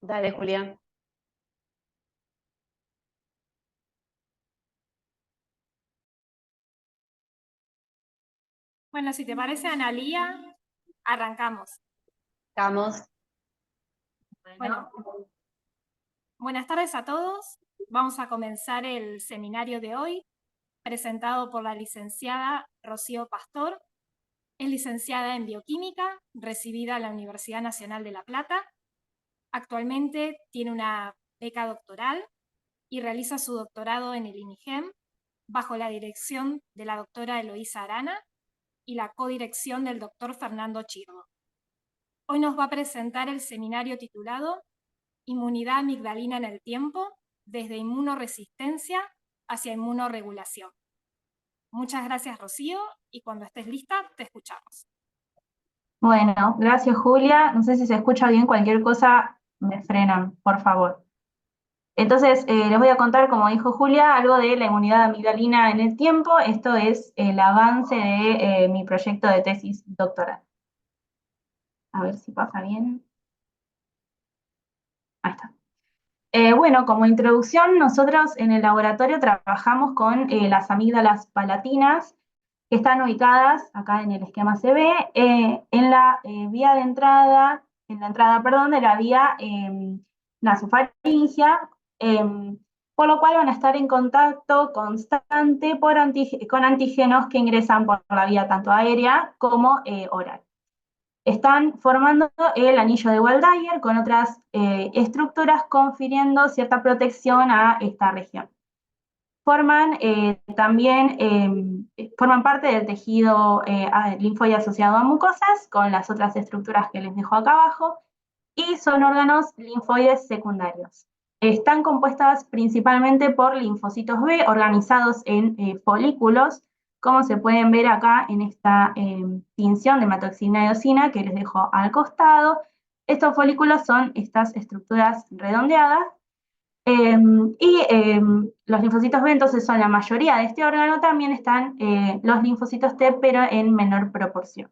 Dale, Julián. Bueno, si te parece, Analía, arrancamos. Vamos. Bueno, buenas tardes a todos. Vamos a comenzar el seminario de hoy, presentado por la licenciada Rocío Pastor. Es licenciada en Bioquímica, recibida en la Universidad Nacional de La Plata. Actualmente tiene una beca doctoral y realiza su doctorado en el INIGEM bajo la dirección de la doctora Eloísa Arana y la codirección del doctor Fernando Chirro. Hoy nos va a presentar el seminario titulado Inmunidad amigdalina en el tiempo, desde inmunoresistencia hacia inmunorregulación. Muchas gracias, Rocío, y cuando estés lista, te escuchamos. Bueno, gracias Julia. No sé si se escucha bien, cualquier cosa me frenan, por favor. Entonces, les voy a contar, como dijo Julia, algo de la inmunidad amigdalina en el tiempo. Esto es el avance de mi proyecto de tesis doctoral. A ver si pasa bien. Ahí está. Bueno, como introducción, nosotros en el laboratorio trabajamos con las amígdalas palatinas, que están ubicadas, acá en el esquema se ve, en la vía de entrada, en la entrada, perdón, de la vía nasofaringea, por lo cual van a estar en contacto constante con antígenos que ingresan por la vía tanto aérea como oral. Están formando el anillo de Waldeyer con otras estructuras confiriendo cierta protección a esta región. Forman forman parte del tejido linfoide asociado a mucosas con las otras estructuras que les dejo acá abajo y son órganos linfoides secundarios. Están compuestas principalmente por linfocitos B organizados en folículos, como se pueden ver acá en esta tinción de hematoxina y eosina que les dejo al costado. Estos folículos son estas estructuras redondeadas los linfocitos B entonces son la mayoría de este órgano, también están los linfocitos T, pero en menor proporción.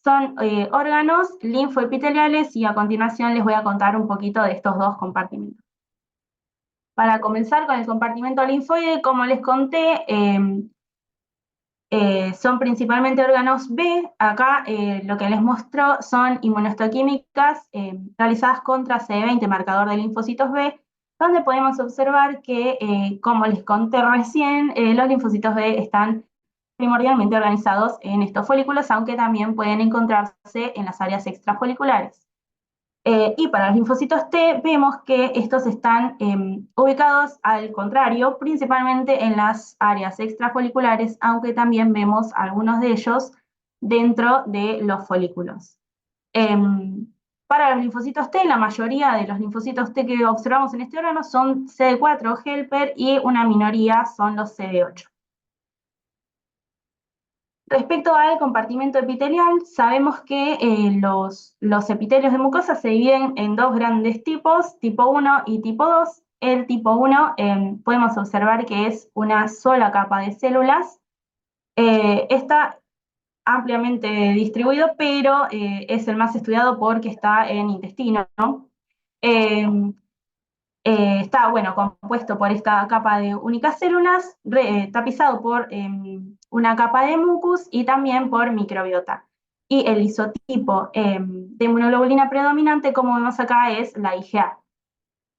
Son órganos linfoepiteliales y a continuación les voy a contar un poquito de estos dos compartimentos. Para comenzar con el compartimento linfoide, como les conté, son principalmente órganos B. Acá lo que les muestro son inmunohistoquímicas realizadas contra CD20, marcador de linfocitos B, donde podemos observar que, como les conté recién, los linfocitos B están primordialmente organizados en estos folículos, aunque también pueden encontrarse en las áreas extrafoliculares. Y para los linfocitos T vemos que estos están ubicados al contrario, principalmente en las áreas extrafoliculares, aunque también vemos algunos de ellos dentro de los folículos. Para los linfocitos T, la mayoría de los linfocitos T que observamos en este órgano son CD4 helper y una minoría son los CD8. Respecto al compartimento epitelial, sabemos que los epitelios de mucosa se dividen en dos grandes tipos, tipo 1 y tipo 2. El tipo 1 podemos observar que es una sola capa de células. Está ampliamente distribuido, pero es el más estudiado porque está en intestino, ¿no? Está, bueno, compuesto por esta capa de únicas células, tapizado por una capa de mucus y también por microbiota. Y el isotipo de inmunoglobulina predominante, como vemos acá, es la IgA.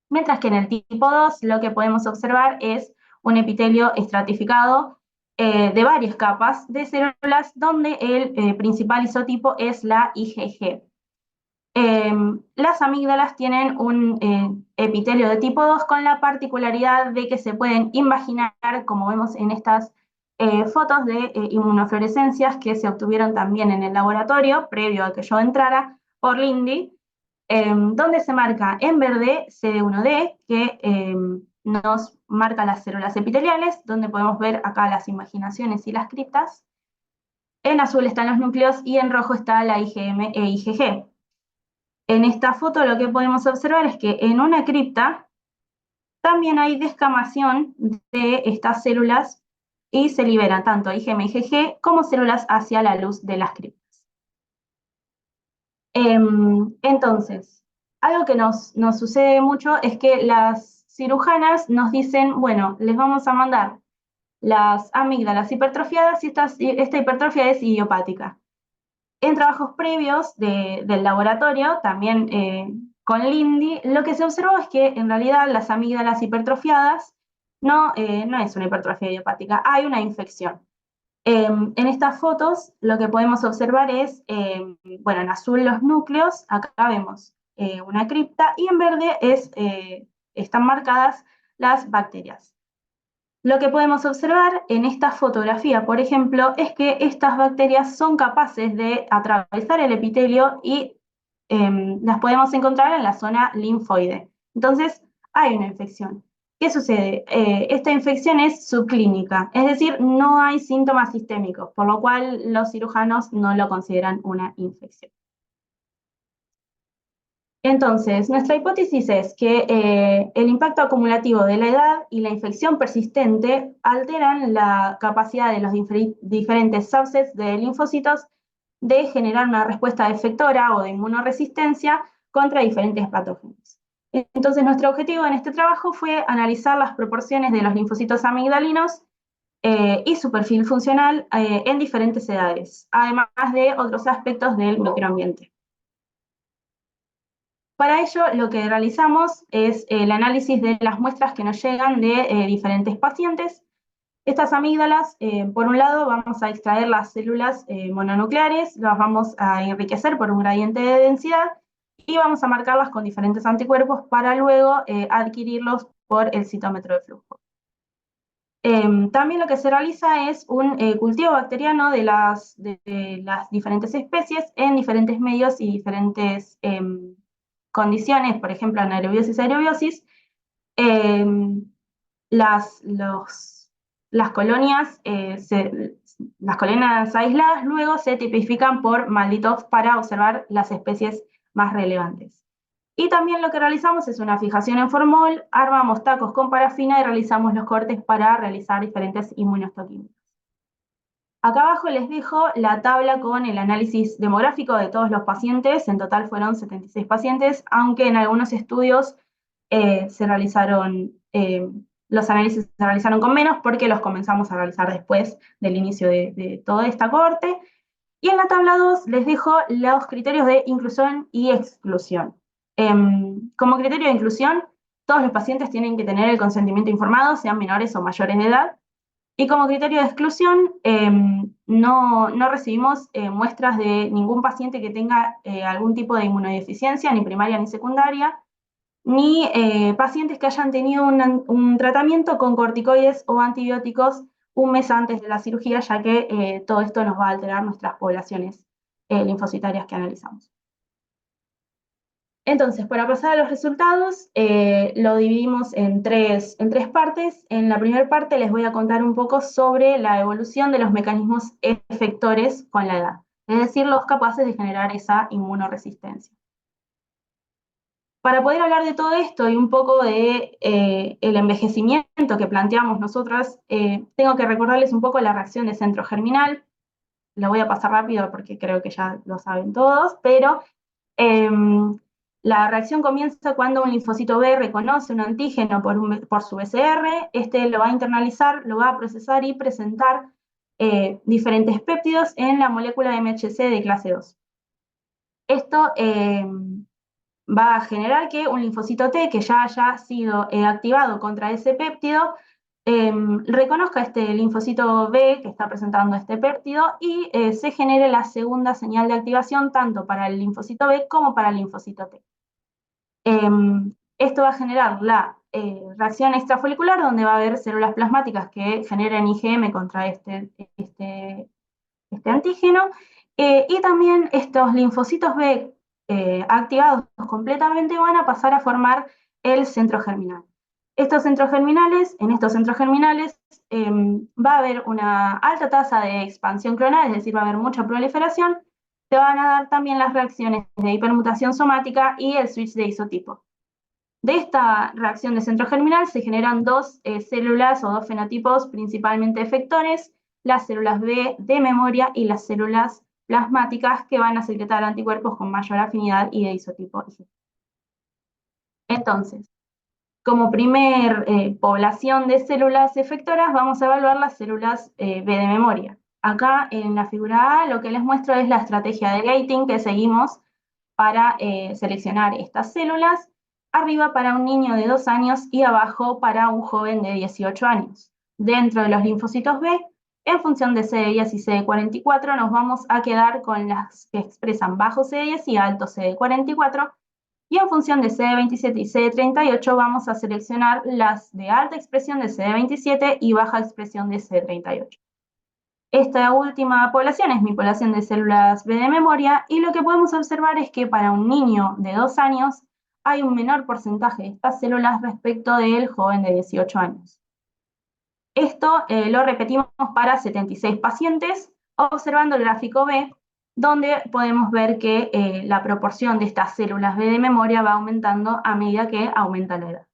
Mientras que en el tipo 2 lo que podemos observar es un epitelio estratificado de varias capas de células, donde el principal isotipo es la IgG. Las amígdalas tienen un epitelio de tipo 2 con la particularidad de que se pueden invaginar, como vemos en estas fotos de inmunofluorescencias que se obtuvieron también en el laboratorio, previo a que yo entrara, por Lindy, donde se marca en verde CD1D, que nos marca las células epiteliales, donde podemos ver acá las imaginaciones y las criptas. En azul están los núcleos y en rojo está la IgM e IgG. En esta foto lo que podemos observar es que en una cripta también hay descamación de estas células y se liberan tanto IgM y IgG como células hacia la luz de las criptas. Entonces, Algo que nos sucede mucho es que las cirujanas nos dicen, bueno, les vamos a mandar las amígdalas hipertrofiadas y esta hipertrofia es idiopática. En trabajos previos del laboratorio, también con Lindy, lo que se observó es que en realidad las amígdalas hipertrofiadas no es una hipertrofia idiopática, hay una infección. En estas fotos lo que podemos observar es, bueno, en azul los núcleos, acá vemos una cripta, y en verde están marcadas las bacterias. Lo que podemos observar en esta fotografía, por ejemplo, es que estas bacterias son capaces de atravesar el epitelio y las podemos encontrar en la zona linfoide. Entonces, hay una infección. ¿Qué sucede? Esta infección es subclínica, es decir, no hay síntomas sistémicos, por lo cual los cirujanos no lo consideran una infección. Entonces, nuestra hipótesis es que el impacto acumulativo de la edad y la infección persistente alteran la capacidad de los diferentes subsets de linfocitos de generar una respuesta efectora o de inmunorresistencia contra diferentes patógenos. Entonces, nuestro objetivo en este trabajo fue analizar las proporciones de los linfocitos amigdalinos y su perfil funcional en diferentes edades, además de otros aspectos del microambiente. Para ello, lo que realizamos es el análisis de las muestras que nos llegan de diferentes pacientes. Estas amígdalas, por un lado, vamos a extraer las células mononucleares, las vamos a enriquecer por un gradiente de densidad y vamos a marcarlas con diferentes anticuerpos para luego adquirirlos por el citómetro de flujo. También lo que se realiza es un cultivo bacteriano de las diferentes especies en diferentes medios y diferentes condiciones, por ejemplo, anaerobiosis y aerobiosis. Las colonias aisladas luego se tipifican por Malditov para observar las especies más relevantes. Y también lo que realizamos es una fijación en formol, armamos tacos con parafina y realizamos los cortes para realizar diferentes inmunohistoquímicos. Acá abajo les dejo la tabla con el análisis demográfico de todos los pacientes. En total fueron 76 pacientes, aunque en algunos estudios los análisis se realizaron con menos porque los comenzamos a realizar después del inicio de toda esta cohorte. Y en la tabla 2 les dejo los criterios de inclusión y exclusión. Como criterio de inclusión, todos los pacientes tienen que tener el consentimiento informado, sean menores o mayores de edad. Y como criterio de exclusión, no recibimos muestras de ningún paciente que tenga algún tipo de inmunodeficiencia, ni primaria ni secundaria, ni pacientes que hayan tenido un tratamiento con corticoides o antibióticos un mes antes de la cirugía, ya que todo esto nos va a alterar nuestras poblaciones linfocitarias que analizamos. Entonces, para pasar a los resultados, lo dividimos en tres partes. En la primera parte les voy a contar un poco sobre la evolución de los mecanismos efectores con la edad, es decir, los capaces de generar esa inmunoresistencia. Para poder hablar de todo esto y un poco de el envejecimiento que planteamos nosotras, tengo que recordarles un poco la reacción de centro germinal. Lo voy a pasar rápido porque creo que ya lo saben todos, pero la reacción comienza cuando un linfocito B reconoce un antígeno por su BCR, este lo va a internalizar, lo va a procesar y presentar diferentes péptidos en la molécula MHC de clase 2. Esto va a generar que un linfocito T que ya haya sido activado contra ese péptido reconozca este linfocito B que está presentando este péptido y se genere la segunda señal de activación tanto para el linfocito B como para el linfocito T. Esto va a generar la reacción extrafolicular donde va a haber células plasmáticas que generen IgM contra este antígeno y también estos linfocitos B activados completamente van a pasar a formar el centro germinal. En estos centros germinales va a haber una alta tasa de expansión clonal, es decir, va a haber mucha proliferación, se van a dar también las reacciones de hipermutación somática y el switch de isotipo. De esta reacción de centro germinal se generan dos células o dos fenotipos principalmente efectores, las células B de memoria y las células plasmáticas que van a secretar anticuerpos con mayor afinidad y de isotipo IG. Entonces, como primer población de células efectoras, vamos a evaluar las células B de memoria. Acá en la figura A lo que les muestro es la estrategia de gating que seguimos para seleccionar estas células, arriba para un niño de 2 años y abajo para un joven de 18 años. Dentro de los linfocitos B, en función de CD10 y CD44, nos vamos a quedar con las que expresan bajo CD10 y alto CD44, y en función de CD27 y CD38 vamos a seleccionar las de alta expresión de CD27 y baja expresión de CD38. Esta última población es mi población de células B de memoria, y lo que podemos observar es que para un niño de 2 años hay un menor porcentaje de estas células respecto del joven de 18 años. Esto lo repetimos para 76 pacientes, observando el gráfico B, donde podemos ver que la proporción de estas células B de memoria va aumentando a medida que aumenta la edad.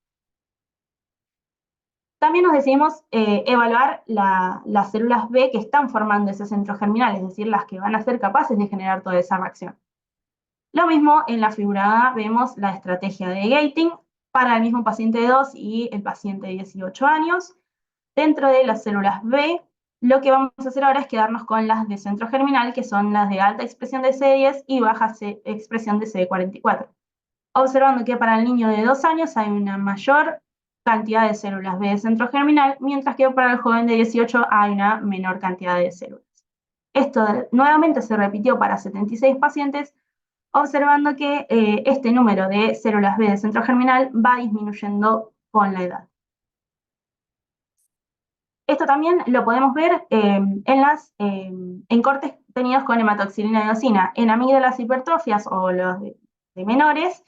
También nos decidimos evaluar las células B que están formando ese centro germinal, es decir, las que van a ser capaces de generar toda esa reacción. Lo mismo en la figura A, vemos la estrategia de gating para el mismo paciente de 2 y el paciente de 18 años. Dentro de las células B, lo que vamos a hacer ahora es quedarnos con las de centro germinal, que son las de alta expresión de CD10 y baja expresión de CD44. Observando que para el niño de 2 años hay una mayor cantidad de células B de centro germinal, mientras que para el joven de 18 hay una menor cantidad de células. Esto nuevamente se repitió para 76 pacientes, observando que este número de células B de centro germinal va disminuyendo con la edad. Esto también lo podemos ver en cortes tenidos con hematoxilina y eosina. En amígdalas hipertrofias o los de menores,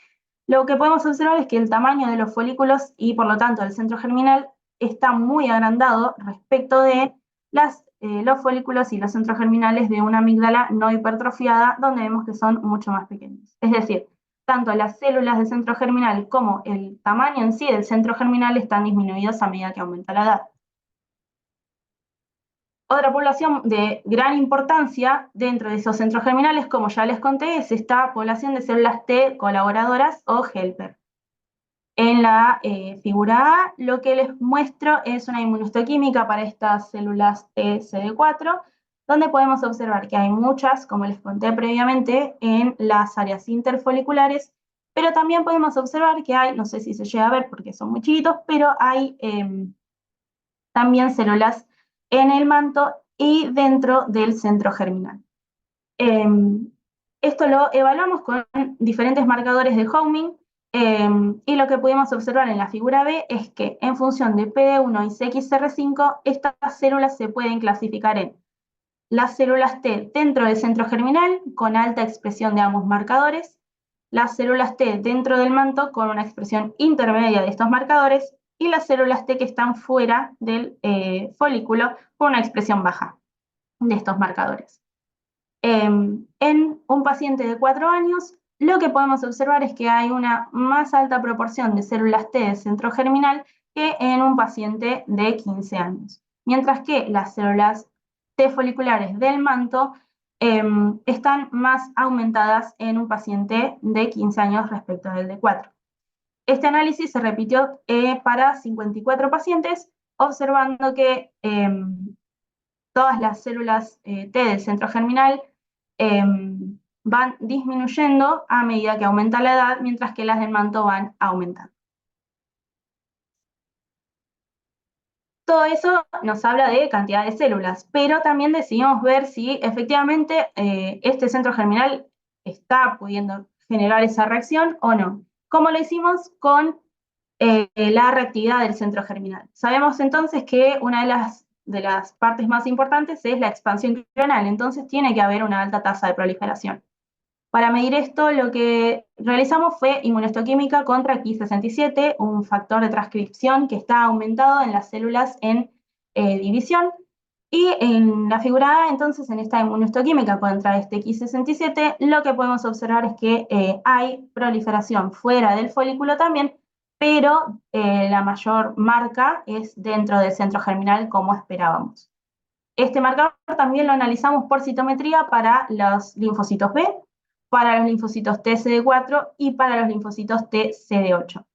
lo que podemos observar es que el tamaño de los folículos y por lo tanto el centro germinal está muy agrandado respecto de los folículos y los centros germinales de una amígdala no hipertrofiada, donde vemos que son mucho más pequeños. Es decir, tanto las células del centro germinal como el tamaño en sí del centro germinal están disminuidos a medida que aumenta la edad. Otra población de gran importancia dentro de esos centros germinales, como ya les conté, es esta población de células T colaboradoras o helper. En la figura A, lo que les muestro es una inmunohistoquímica para estas células T CD4, donde podemos observar que hay muchas, como les conté previamente, en las áreas interfoliculares, pero también podemos observar que hay, no sé si se llega a ver porque son muy chiquitos, pero hay también células en el manto y dentro del centro germinal. Esto lo evaluamos con diferentes marcadores de homing, y lo que pudimos observar en la figura B es que en función de PD1 y CXR5, estas células se pueden clasificar en las células T dentro del centro germinal con alta expresión de ambos marcadores, las células T dentro del manto con una expresión intermedia de estos marcadores, y las células T que están fuera del folículo con una expresión baja de estos marcadores. En un paciente de 4 años, lo que podemos observar es que hay una más alta proporción de células T de centro germinal que en un paciente de 15 años, mientras que las células T foliculares del manto están más aumentadas en un paciente de 15 años respecto del de 4. Este análisis se repitió para 54 pacientes, observando que todas las células T del centro germinal van disminuyendo a medida que aumenta la edad, mientras que las del manto van aumentando. Todo eso nos habla de cantidad de células, pero también decidimos ver si efectivamente este centro germinal está pudiendo generar esa reacción o no. ¿Cómo lo hicimos? Con la reactividad del centro germinal. Sabemos entonces que una de las partes más importantes es la expansión clonal, entonces tiene que haber una alta tasa de proliferación. Para medir esto, lo que realizamos fue inmunohistoquímica contra Ki67, un factor de transcripción que está aumentado en las células en división. Y en la figura A, entonces, en esta inmunohistoquímica contra este Ki67, lo que podemos observar es que hay proliferación fuera del folículo también, pero la mayor marca es dentro del centro germinal, como esperábamos. Este marcador también lo analizamos por citometría para los linfocitos B, para los linfocitos TCD4 y para los linfocitos TCD8.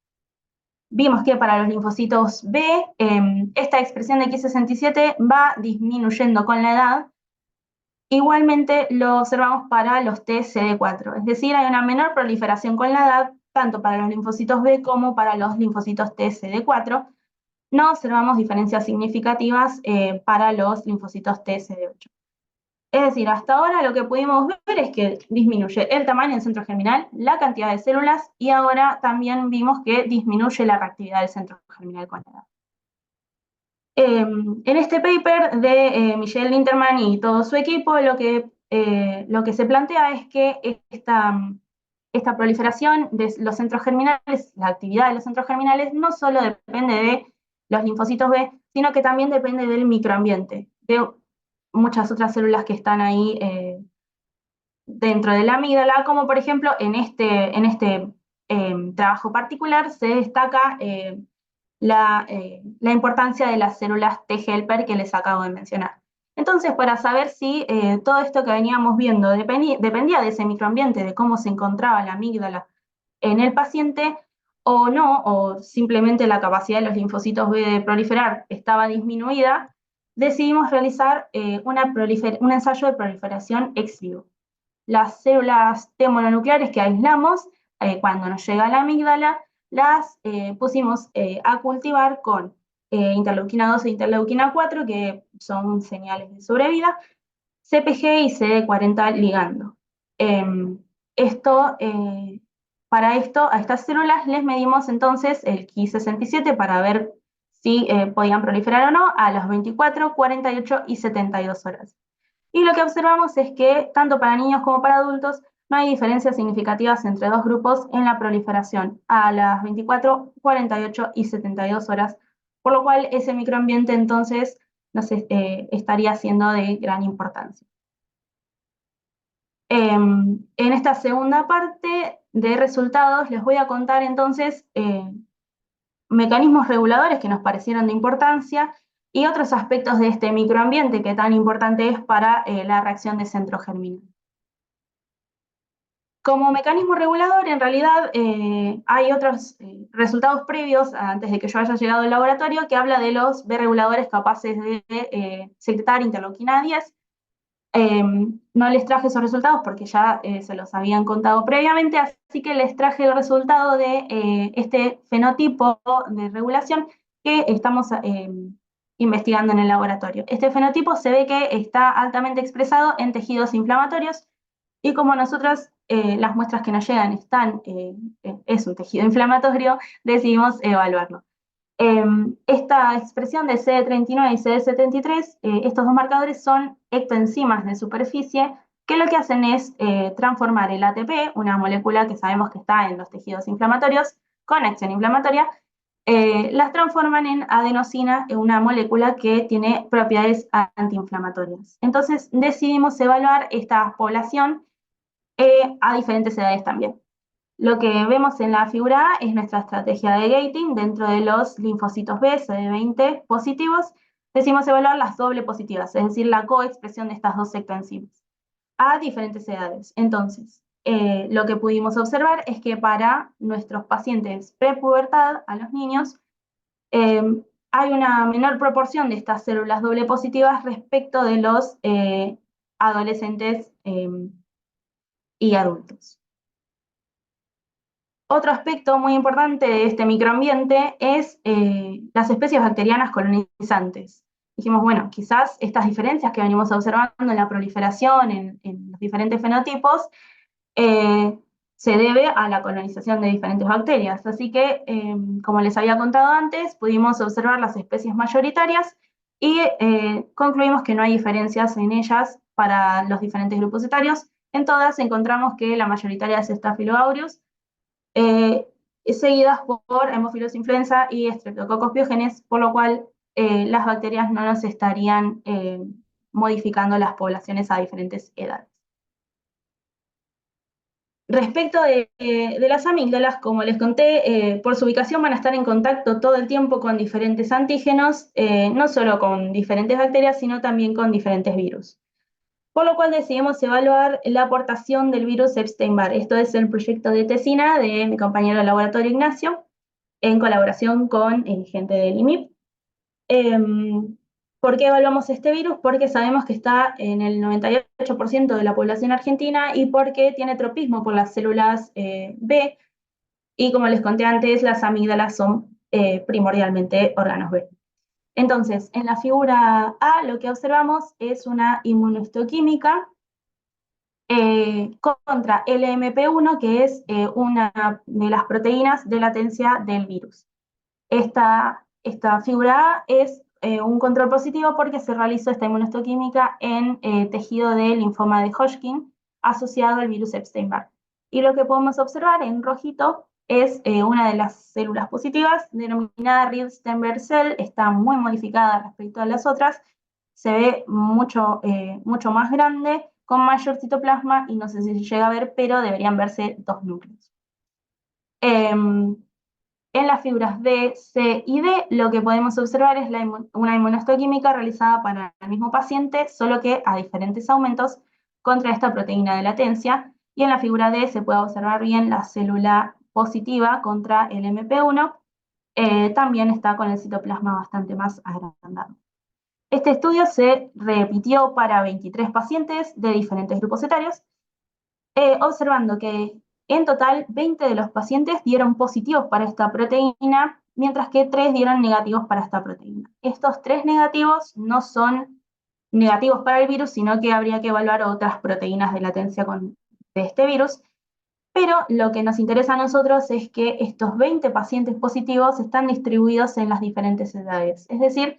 vimos que para los linfocitos B, esta expresión de Ki67 va disminuyendo con la edad. Igualmente lo observamos para los TCD4, es decir, hay una menor proliferación con la edad, tanto para los linfocitos B como para los linfocitos TCD4. No observamos diferencias significativas para los linfocitos TCD8. Es decir, hasta ahora lo que pudimos ver es que disminuye el tamaño del centro germinal, la cantidad de células, y ahora también vimos que disminuye la reactividad del centro germinal con la edad. En este paper de Michelle Linterman y todo su equipo, lo que se plantea es que esta proliferación de los centros germinales, la actividad de los centros germinales, no solo depende de los linfocitos B, sino que también depende del microambiente, de muchas otras células que están ahí dentro de la amígdala, como por ejemplo en este trabajo particular se destaca la importancia de las células T-helper que les acabo de mencionar. Entonces, para saber si todo esto que veníamos viendo dependía de ese microambiente, de cómo se encontraba la amígdala en el paciente, o no, o simplemente la capacidad de los linfocitos B de proliferar estaba disminuida, decidimos realizar un ensayo de proliferación ex vivo. Las células T mononucleares que aislamos cuando nos llega a la amígdala, las pusimos a cultivar con interleuquina 2 e interleuquina 4, que son señales de sobrevida, CpG y CD40 ligando. Para esto, a estas células les medimos entonces el Ki67 para ver si podían proliferar o no a las 24, 48 y 72 horas. Y lo que observamos es que tanto para niños como para adultos no hay diferencias significativas entre dos grupos en la proliferación a las 24, 48 y 72 horas, por lo cual ese microambiente entonces estaría siendo de gran importancia. En esta segunda parte de resultados les voy a contar entonces mecanismos reguladores que nos parecieron de importancia y otros aspectos de este microambiente que tan importante es para la reacción de centro germinal. Como mecanismo regulador, en realidad hay otros resultados previos, antes de que yo haya llegado al laboratorio, que habla de los B reguladores capaces de secretar interleuquina 10. No les traje esos resultados porque ya se los habían contado previamente, así que les traje el resultado de este fenotipo de regulación que estamos investigando en el laboratorio. Este fenotipo se ve que está altamente expresado en tejidos inflamatorios y como nosotros las muestras que nos llegan es un tejido inflamatorio, decidimos evaluarlo. Esta expresión de CD39 y CD73, estos dos marcadores son ectoenzimas de superficie que lo que hacen es transformar el ATP, una molécula que sabemos que está en los tejidos inflamatorios con acción inflamatoria, las transforman en adenosina, una molécula que tiene propiedades antiinflamatorias. Entonces decidimos evaluar esta población a diferentes edades también. Lo que vemos en la figura A es nuestra estrategia de gating dentro de los linfocitos B, CD20 positivos. Decimos evaluar las doble positivas, es decir, la coexpresión de estas dos ectoenzimas a diferentes edades. Entonces, lo que pudimos observar es que para nuestros pacientes prepubertad, a los niños, hay una menor proporción de estas células doble positivas respecto de los adolescentes y adultos. Otro aspecto muy importante de este microambiente es las especies bacterianas colonizantes. Dijimos, bueno, quizás estas diferencias que venimos observando en la proliferación, en los diferentes fenotipos, se debe a la colonización de diferentes bacterias. Así que, como les había contado antes, pudimos observar las especies mayoritarias y concluimos que no hay diferencias en ellas para los diferentes grupos etarios. En todas encontramos que la mayoritaria es Staphylococcus aureus, seguidas por Haemophilus influenza y Streptococcus pyogenes, por lo cual las bacterias no nos estarían modificando las poblaciones a diferentes edades. Respecto de las amígdalas, como les conté, por su ubicación van a estar en contacto todo el tiempo con diferentes antígenos, no solo con diferentes bacterias, sino también con diferentes virus. Por lo cual decidimos evaluar la aportación del virus Epstein-Barr. Esto es el proyecto de tesina de mi compañero de laboratorio Ignacio. en colaboración con gente del IMIP. ¿Por qué evaluamos este virus? Porque sabemos que está en el 98% de la población argentina y porque tiene tropismo por las células B, y como les conté antes, las amígdalas son primordialmente órganos B. Entonces, en la figura A lo que observamos es una inmunohistoquímica contra LMP1, que es una de las proteínas de latencia del virus. Esta figura A es un control positivo porque se realizó esta inmunohistoquímica en tejido de linfoma de Hodgkin asociado al virus Epstein-Barr. Y lo que podemos observar en rojito es una de las células positivas, denominada Reed-Steinberg cell, está muy modificada respecto a las otras, se ve mucho más grande, con mayor citoplasma, y no sé si se llega a ver, pero deberían verse 2 núcleos. En las figuras B, C y D, lo que podemos observar es una inmunohistoquímica realizada para el mismo paciente, solo que a diferentes aumentos contra esta proteína de latencia. Y en la figura D se puede observar bien la célula positiva contra el MP1, también está con el citoplasma bastante más agrandado. Este estudio se repitió para 23 pacientes de diferentes grupos etarios, observando que en total 20 de los pacientes dieron positivos para esta proteína, mientras que 3 dieron negativos para esta proteína. Estos 3 negativos no son negativos para el virus, sino que habría que evaluar otras proteínas de latencia de este virus. Pero lo que nos interesa a nosotros es que estos 20 pacientes positivos están distribuidos en las diferentes edades. Es decir,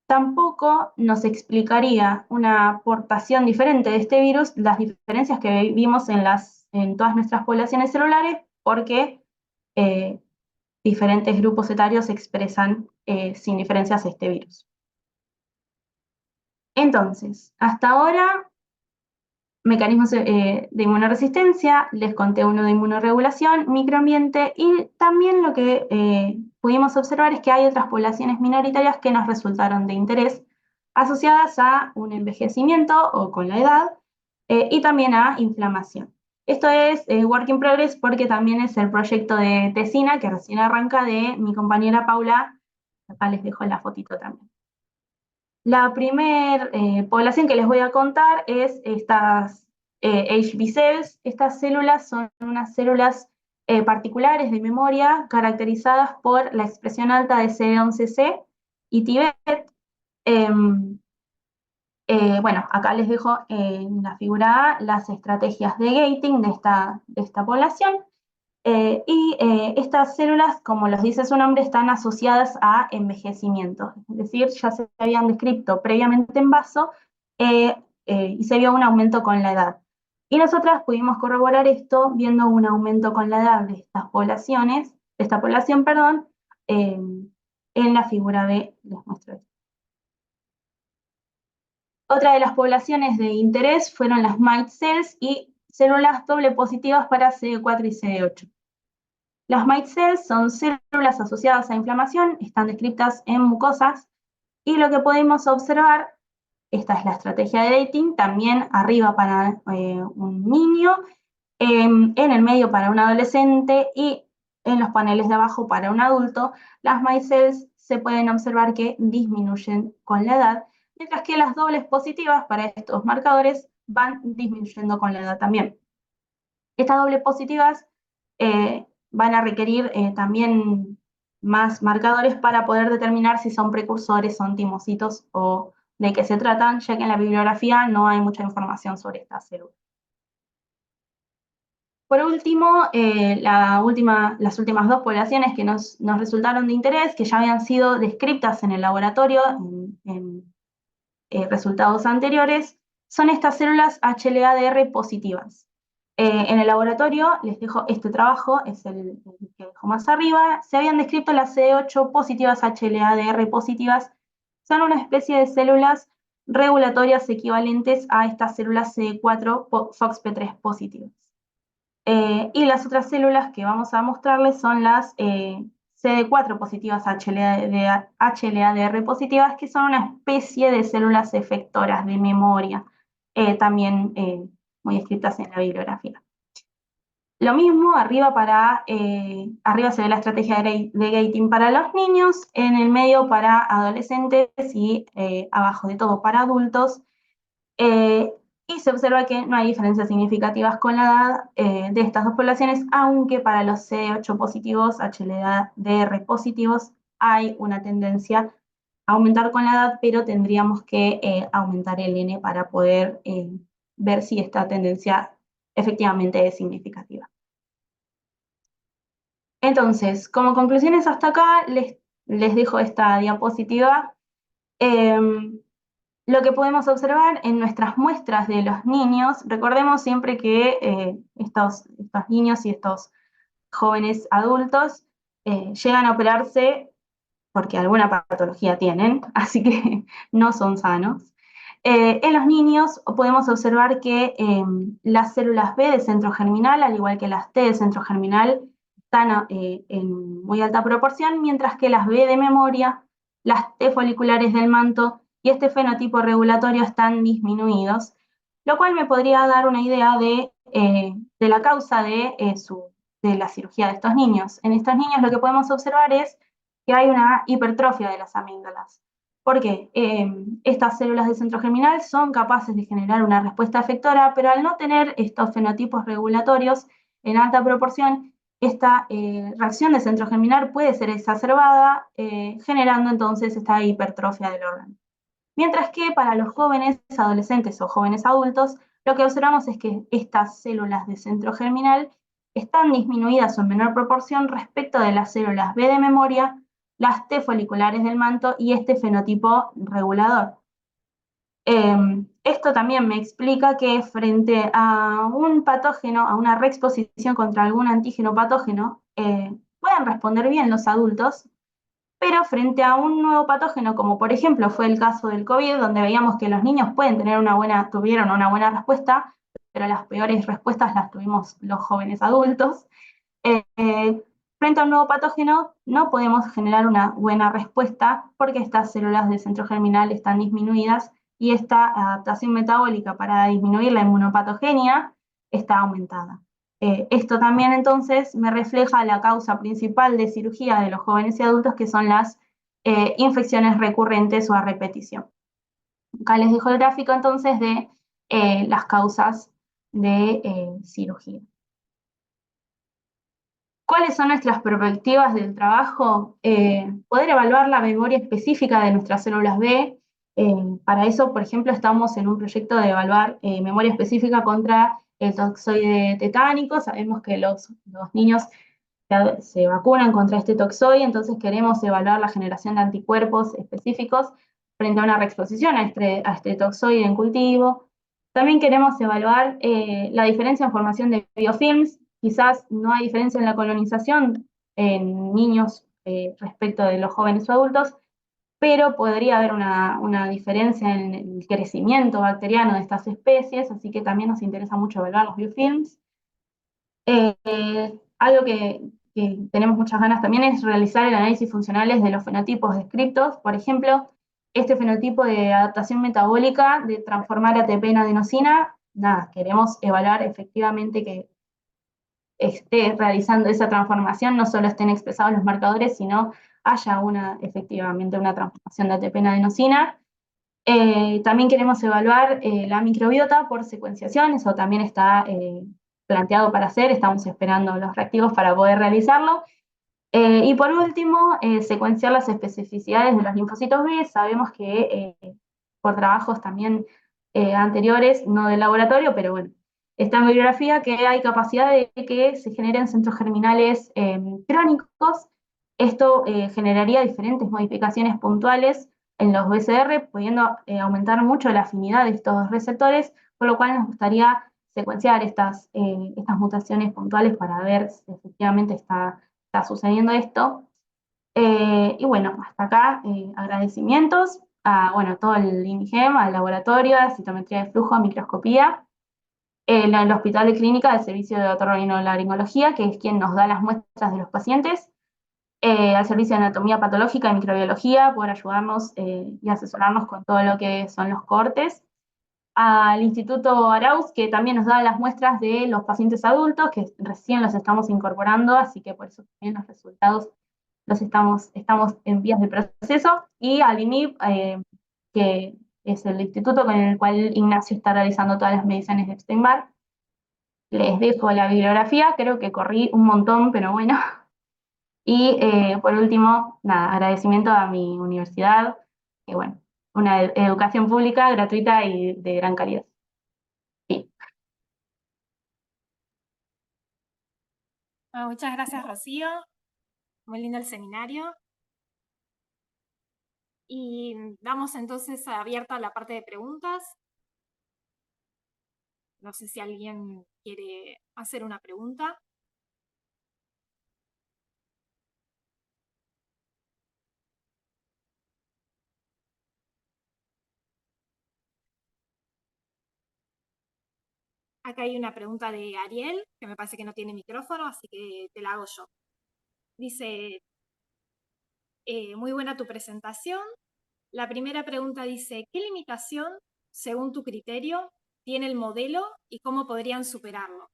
tampoco nos explicaría una aportación diferente de este virus las diferencias que vimos en todas nuestras poblaciones celulares, porque diferentes grupos etarios expresan sin diferencias este virus. Entonces, hasta ahora, mecanismos de inmunoresistencia, les conté uno de inmunorregulación, microambiente, y también lo que pudimos observar es que hay otras poblaciones minoritarias que nos resultaron de interés, asociadas a un envejecimiento o con la edad, y también a inflamación. Esto es work in progress porque también es el proyecto de tesina que recién arranca de mi compañera Paula. Acá les dejo la fotito también. La primera población que les voy a contar es estas HB cells. Estas células son unas células particulares de memoria caracterizadas por la expresión alta de CD11C y TIBET. Bueno, acá les dejo en la figura A las estrategias de gating de esta población. Estas células, como los dice su nombre, están asociadas a envejecimiento, es decir, ya se habían descrito previamente en vaso y se vio un aumento con la edad. Y nosotras pudimos corroborar esto viendo un aumento con la edad de estas poblaciones, de esta población, perdón, en la figura B les muestro esto. Otra de las poblaciones de interés fueron las mite cells y células doble positivas para CD4 y CD8. Las mite cells son células asociadas a inflamación, están descritas en mucosas, y lo que podemos observar, esta es la estrategia de dating, también arriba para un niño, en el medio para un adolescente y en los paneles de abajo para un adulto. Las mite cells se pueden observar que disminuyen con la edad, mientras que las dobles positivas para estos marcadores van disminuyendo con la edad también. Estas dobles positivas van a requerir también más marcadores para poder determinar si son precursores, son timocitos o de qué se tratan, ya que en la bibliografía no hay mucha información sobre estas células. Por último, las últimas 2 poblaciones que nos resultaron de interés, que ya habían sido descritas en el laboratorio en resultados anteriores, son estas células HLA-DR positivas. En el laboratorio, les dejo este trabajo, es el que dejo más arriba, se habían descrito las CD8 positivas, HLA-DR positivas, son una especie de células regulatorias equivalentes a estas células CD4 FOXP3 positivas. Y las otras células que vamos a mostrarles son las CD4 positivas, HLA-DR positivas, que son una especie de células efectoras de memoria, también muy escritas en la bibliografía. Lo mismo, arriba se ve la estrategia de gating para los niños, en el medio para adolescentes y abajo de todo para adultos. Y se observa que no hay diferencias significativas con la edad de estas dos poblaciones, aunque para los CD8 positivos, HLA-DR positivos, hay una tendencia a aumentar con la edad, pero tendríamos que aumentar el N para poder ver si esta tendencia efectivamente es significativa. Entonces, como conclusiones hasta acá, les dejo esta diapositiva. Lo que podemos observar en nuestras muestras de los niños, recordemos siempre que estos niños y estos jóvenes adultos llegan a operarse porque alguna patología tienen, así que no son sanos. En los niños podemos observar que las células B de centro germinal, al igual que las T de centro germinal, están en muy alta proporción, mientras que las B de memoria, las T foliculares del manto y este fenotipo regulatorio están disminuidos, lo cual me podría dar una idea de la causa de la cirugía de estos niños. En estos niños lo que podemos observar es que hay una hipertrofia de las amígdalas. Porque estas células de centro germinal son capaces de generar una respuesta efectora, pero al no tener estos fenotipos regulatorios en alta proporción, esta reacción de centro germinal puede ser exacerbada, generando entonces esta hipertrofia del órgano. Mientras que para los jóvenes adolescentes o jóvenes adultos, lo que observamos es que estas células de centro germinal están disminuidas o en menor proporción respecto de las células B de memoria, las T foliculares del manto y este fenotipo regulador. Esto también me explica que frente a un patógeno, a una reexposición contra algún antígeno patógeno, pueden responder bien los adultos, pero frente a un nuevo patógeno, como por ejemplo fue el caso del COVID, donde veíamos que los niños tuvieron una buena respuesta, pero las peores respuestas las tuvimos los jóvenes adultos. Frente a un nuevo patógeno no podemos generar una buena respuesta porque estas células de centro germinal están disminuidas y esta adaptación metabólica para disminuir la inmunopatogenia está aumentada. Esto también entonces me refleja la causa principal de cirugía de los jóvenes y adultos, que son las infecciones recurrentes o a repetición. Acá les dejo el gráfico entonces de las causas de cirugía. ¿Cuáles son nuestras perspectivas del trabajo? Poder evaluar la memoria específica de nuestras células B. Para eso, por ejemplo, estamos en un proyecto de evaluar memoria específica contra el toxoide tetánico. Sabemos que los niños se vacunan contra este toxoide, entonces queremos evaluar la generación de anticuerpos específicos frente a una reexposición a este toxoide en cultivo. También queremos evaluar la diferencia en formación de biofilms. Quizás no hay diferencia en la colonización en niños respecto de los jóvenes o adultos, pero podría haber una diferencia en el crecimiento bacteriano de estas especies, así que también nos interesa mucho evaluar los biofilms. Algo que tenemos muchas ganas también es realizar el análisis funcionales de los fenotipos descritos. Por ejemplo, este fenotipo de adaptación metabólica de transformar ATP en adenosina, queremos evaluar efectivamente que esté realizando esa transformación, no solo estén expresados los marcadores, sino haya efectivamente una transformación de ATP en adenosina. También queremos evaluar la microbiota por secuenciación, eso también está planteado para hacer, estamos esperando los reactivos para poder realizarlo. Y por último, secuenciar las especificidades de los linfocitos B. Sabemos que por trabajos también anteriores, no del laboratorio, pero bueno, está en bibliografía que hay capacidad de que se generen centros germinales crónicos. Esto generaría diferentes modificaciones puntuales en los BCR, pudiendo aumentar mucho la afinidad de estos receptores, por lo cual nos gustaría secuenciar estas mutaciones puntuales para ver si efectivamente está sucediendo esto. Y bueno, hasta acá agradecimientos a todo el INIGEM, al laboratorio, a citometría de flujo, a microscopía, el Hospital de Clínica del Servicio de Otorrinolaringología, que es quien nos da las muestras de los pacientes, al Servicio de Anatomía Patológica y Microbiología, por ayudarnos y asesorarnos con todo lo que son los cortes. al Instituto Arauz, que también nos da las muestras de los pacientes adultos, que recién los estamos incorporando, así que por eso también los resultados estamos en vías de proceso, y al INIP, que es el instituto con el cual Ignacio está realizando todas las mediciones de Epstein-Barr. Les dejo la bibliografía, creo que corrí un montón, pero bueno. Y por último, nada, agradecimiento a mi universidad, que bueno, una educación pública gratuita y de gran calidad. Sí. Bueno, muchas gracias, Rocío. Muy lindo el seminario. Y damos entonces abierta la parte de preguntas. No sé si alguien quiere hacer una pregunta. Acá hay una pregunta de Ariel, que me parece que no tiene micrófono, así que te la hago yo. Dice, muy buena tu presentación. La primera pregunta dice, ¿qué limitación, según tu criterio, tiene el modelo y cómo podrían superarlo?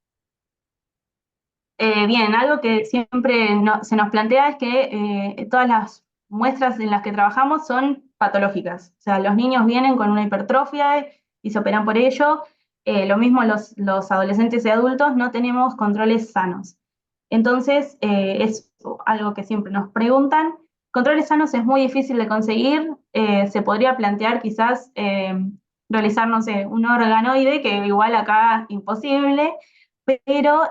Bien, algo que siempre se nos plantea es que todas las muestras en las que trabajamos son patológicas. O sea, los niños vienen con una hipertrofia y se operan por ello. Lo mismo los adolescentes y adultos, no tenemos controles sanos. Entonces, es algo que siempre nos preguntan. Controles sanos es muy difícil de conseguir. Se podría plantear quizás realizar, no sé, un organoide, que igual acá imposible, pero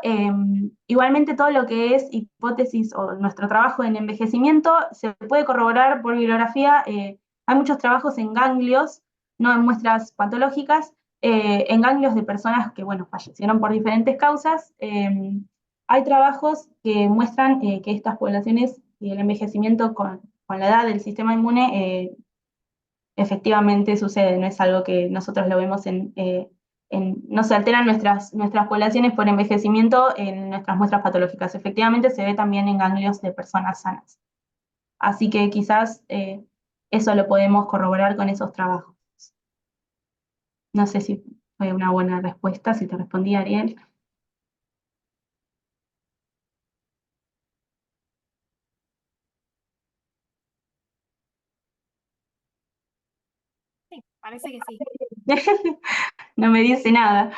igualmente todo lo que es hipótesis o nuestro trabajo en envejecimiento se puede corroborar por bibliografía. Hay muchos trabajos en ganglios, no en muestras patológicas, en ganglios de personas que, bueno, fallecieron por diferentes causas. Hay trabajos que muestran que estas poblaciones y el envejecimiento con la edad del sistema inmune efectivamente sucede, no es algo que nosotros lo vemos no se alteran nuestras poblaciones por envejecimiento en nuestras muestras patológicas. Efectivamente se ve también en ganglios de personas sanas. Así que quizás eso lo podemos corroborar con esos trabajos. No sé si fue una buena respuesta, si te respondí, Ariel. Sí, parece que sí. No me dice nada.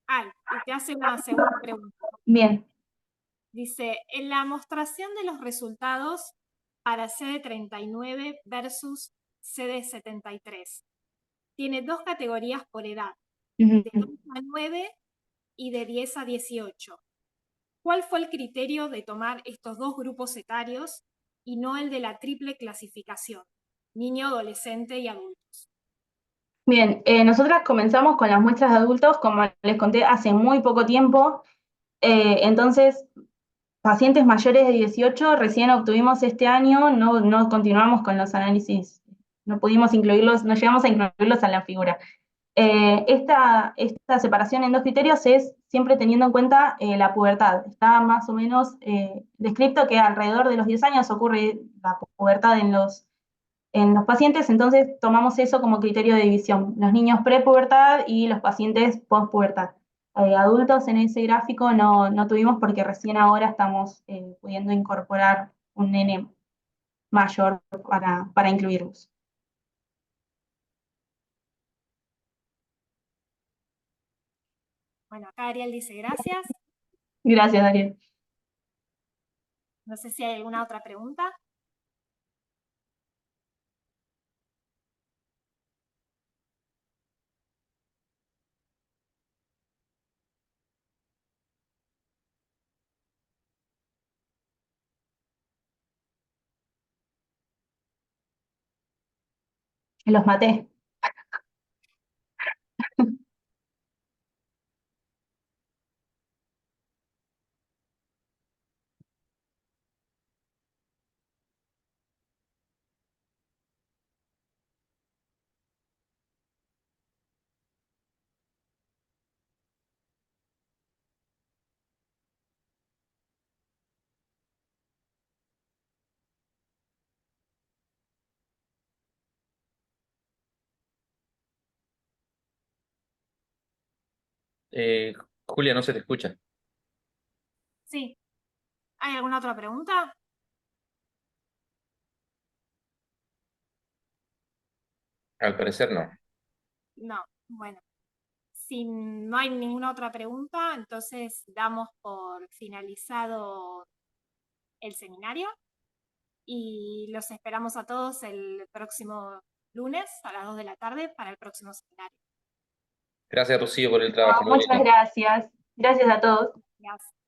Ay, y te hace una segunda pregunta. Bien. Dice, en la mostración de los resultados para CD39 versus CD73, tiene dos categorías por edad, de 2 a 9 y de 10 a 18. ¿Cuál fue el criterio de tomar estos dos grupos etarios y no el de la triple clasificación, niño, adolescente y adultos? Bien, nosotras comenzamos con las muestras de adultos, como les conté, hace muy poco tiempo. Entonces, pacientes mayores de 18 recién obtuvimos este año, no continuamos con los análisis, no pudimos incluirlos, no llegamos a incluirlos en la figura. Esta separación en dos criterios es siempre teniendo en cuenta la pubertad. Está más o menos descrito que alrededor de los 10 años ocurre la pubertad en los pacientes, entonces tomamos eso como criterio de división. Los niños prepubertad y los pacientes postpubertad. Adultos en ese gráfico no tuvimos porque recién ahora estamos pudiendo incorporar un nene mayor para incluirlos. Bueno, acá Ariel dice gracias. Gracias, Daniel. No sé si hay alguna otra pregunta. Los maté. Julia, no se te escucha. Sí. ¿Hay alguna otra pregunta? Al parecer no. No. Bueno. Si no hay ninguna otra pregunta, entonces damos por finalizado el seminario y los esperamos a todos el próximo lunes a las 2 de la tarde para el próximo seminario. Gracias, Rocío, por el trabajo. Muy Muchas bonito. gracias. Gracias a todos. Gracias.